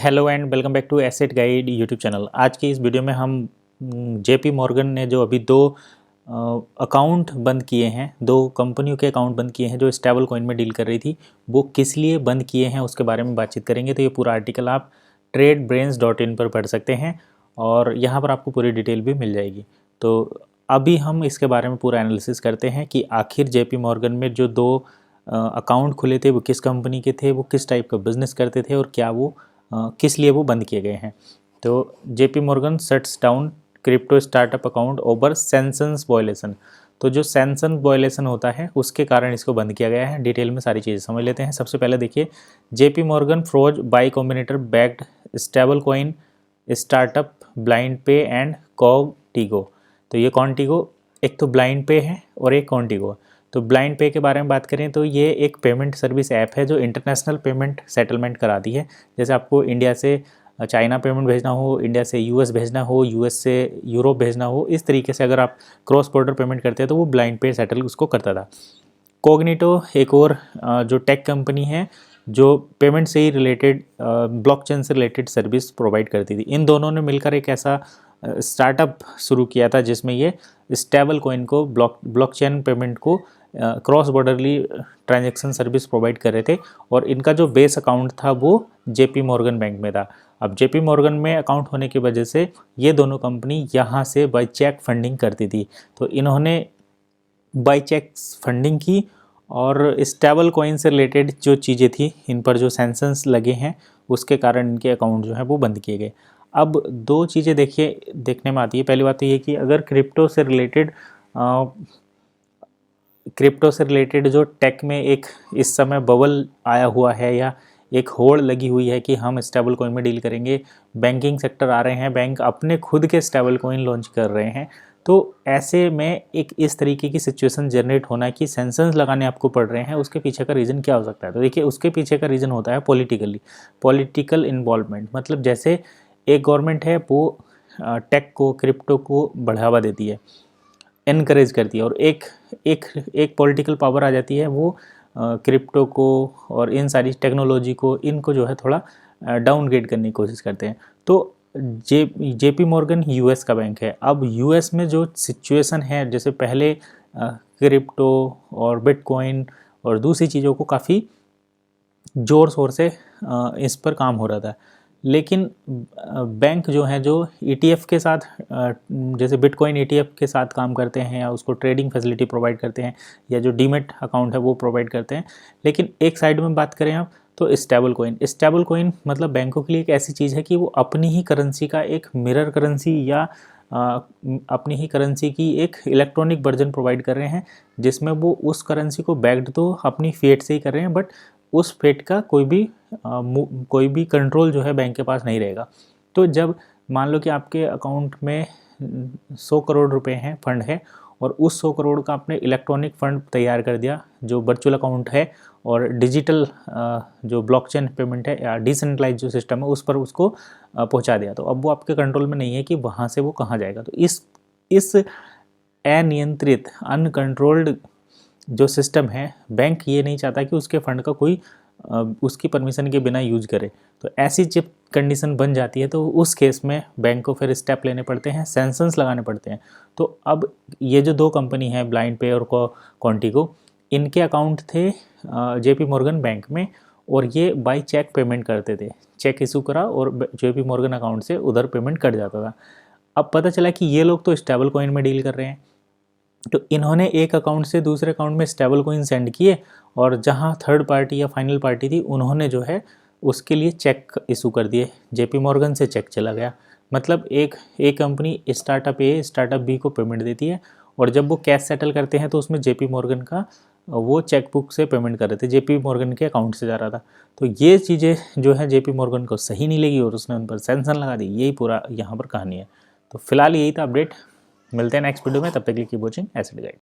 Hello and welcome back to asset guide YouTube channel. आज की इस वीडियो में हम जेपी मॉर्गन ने जो अभी दो अकाउंट बंद किए हैं, दो कंपनियों के अकाउंट बंद किए हैं जो स्टेबल कॉइन में डील कर रही थी, वो किस लिए बंद किए हैं उसके बारे में बातचीत करेंगे। तो ये पूरा आर्टिकल आप tradbrains.in पर पढ़ सकते हैं और यहाँ पर आपको पूरी डिटेल भी मिल जाएगी। तो अभी हम इसके बारे में पूरा एनालिसिस करते हैं कि आखिर जेपी मॉर्गन में जो दो अकाउंट खुले थे वो किस कंपनी के थे, वो किस टाइप का बिजनेस करते थे और क्या वो किस लिए वो बंद किए गए हैं। तो JP Morgan shuts down crypto startup account over sanctions violation. तो जो सैंक्शन वायलेशन होता है उसके कारण इसको बंद किया गया है। डिटेल में सारी चीज़ें समझ लेते हैं। सबसे पहले देखिए, JP Morgan froze Y Combinator backed stable coin startup Blind Pay and Contigo. तो ये कॉन्टिगो एक तो ब्लाइंड पे है और एक कॉन्टिगो। तो ब्लाइंड पे के बारे में बात करें तो ये एक पेमेंट सर्विस ऐप है जो इंटरनेशनल पेमेंट सेटलमेंट कराती है। जैसे आपको इंडिया से चाइना पेमेंट भेजना हो, इंडिया से यूएस भेजना हो, यूएस से यूरोप भेजना हो, इस तरीके से अगर आप क्रॉस बॉर्डर पेमेंट करते हैं तो वो ब्लाइंड पे सेटल उसको करता था। कोग्निटो एक और जो टेक कंपनी है जो पेमेंट से ही रिलेटेड ब्लॉकचेन से रिलेटेड सर्विस प्रोवाइड करती थी। इन दोनों ने मिलकर एक ऐसा स्टार्टअप शुरू किया था जिसमें ये स्टेबल कॉइन को ब्लॉकचेन पेमेंट को क्रॉस बॉर्डरली ट्रांजैक्शन सर्विस प्रोवाइड कर रहे थे और इनका जो बेस अकाउंट था वो जेपी मॉर्गन बैंक में था। अब जेपी मॉर्गन में अकाउंट होने की वजह से ये दोनों कंपनी यहाँ से बाई चेक फंडिंग करती थी। तो इन्होंने बाई चेक फंडिंग की और स्टेबल कॉइन से रिलेटेड जो चीज़ें थी इन पर जो सैंक्शंस लगे हैं उसके कारण इनके अकाउंट जो है वो बंद किए गए। अब दो चीज़ें देखने में आती है। पहली बात तो ये कि अगर क्रिप्टो से रिलेटेड जो टेक में एक इस समय बबल आया हुआ है या एक होड़ लगी हुई है कि हम स्टेबल कॉइन में डील करेंगे, बैंकिंग सेक्टर आ रहे हैं, बैंक अपने खुद के स्टेबल कॉइन लॉन्च कर रहे हैं, तो ऐसे में एक इस तरीके की सिचुएशन जनरेट होना कि सैंक्शंस लगाने आपको पड़ रहे हैं, उसके पीछे का रीज़न क्या हो सकता है। तो देखिए, उसके पीछे का रीज़न होता है पॉलिटिकल इन्वॉल्वमेंट। मतलब जैसे एक गवर्नमेंट है वो टेक को, क्रिप्टो को बढ़ावा देती है, इनकरेज करती है, और एक पॉलिटिकल पावर आ जाती है वो क्रिप्टो को और इन सारी टेक्नोलॉजी को, इनको जो है थोड़ा डाउनग्रेड करने की कोशिश करते हैं। तो जेपी मॉर्गन यूएस का बैंक है। अब यूएस में जो सिचुएशन है, जैसे पहले क्रिप्टो और बिटकॉइन और दूसरी चीज़ों को काफ़ी ज़ोर शोर से इस पर काम हो रहा था, लेकिन बैंक जो है जो ETF के साथ, जैसे बिटकॉइन ETF के साथ काम करते हैं या उसको ट्रेडिंग फैसिलिटी प्रोवाइड करते हैं या जो डीमेट अकाउंट है वो प्रोवाइड करते हैं। लेकिन एक साइड में बात करें आप तो स्टेबल कॉइन मतलब बैंकों के लिए एक ऐसी चीज़ है कि वो अपनी ही करेंसी का एक मिरर करेंसी या अपनी ही करेंसी की एक इलेक्ट्रॉनिक वर्जन प्रोवाइड कर रहे हैं, जिसमें वो उस करेंसी को बैक्ड तो अपनी फेट से ही कर रहे हैं, बट उस फेट का कोई भी कंट्रोल जो है बैंक के पास नहीं रहेगा। तो जब मान लो कि आपके अकाउंट में 100 करोड़ रुपए हैं, फंड है, और उस 100 करोड़ का आपने इलेक्ट्रॉनिक फंड तैयार कर दिया जो वर्चुअल अकाउंट है और डिजिटल जो ब्लॉकचेन पेमेंट है या डिसेंट्रलाइज जो सिस्टम है उस पर उसको पहुंचा दिया, तो अब वो आपके कंट्रोल में नहीं है कि वहाँ से वो कहाँ जाएगा। तो इस अनियंत्रित अनकंट्रोल्ड जो सिस्टम है, बैंक ये नहीं चाहता कि उसके फंड का कोई उसकी परमिशन के बिना यूज करे। तो ऐसी जब कंडीशन बन जाती है तो उस केस में बैंक को फिर स्टेप लेने पड़ते हैं, सैंक्शंस लगाने पड़ते हैं। तो अब ये जो दो कंपनी है ब्लाइंड पे और कॉन्टिगो, इनके अकाउंट थे जेपी मॉर्गन बैंक में और ये बाई चेक पेमेंट करते थे। चेक इशू करा और जेपी मॉर्गन अकाउंट से उधर पेमेंट कट जाता था। अब पता चला कि ये लोग तो स्टेबल कॉइन में डील कर रहे हैं, तो इन्होंने एक अकाउंट से दूसरे अकाउंट में स्टेबल कॉइन सेंड किए और जहां थर्ड पार्टी या फाइनल पार्टी थी उन्होंने जो है उसके लिए चेक इशू कर दिए। जेपी मॉर्गन से चेक चला गया। मतलब एक कंपनी स्टार्टअप बी को पेमेंट देती है और जब वो कैश सेटल करते हैं तो उसमें जेपी मॉर्गन का वो चेकबुक से पेमेंट कर रहे थे, जेपी मॉर्गन के अकाउंट से जा रहा था। तो ये चीज़ें जो है जेपी मॉर्गन को सही नहीं लगी और उसने उन पर सैंक्शन लगा दी। यही पूरा यहाँ पर कहानी है। तो फिलहाल यही था अपडेट। मिलते हैं नेक्स्ट वीडियो में, तब तक के लिए कीप वॉचिंग एसेट गाइड।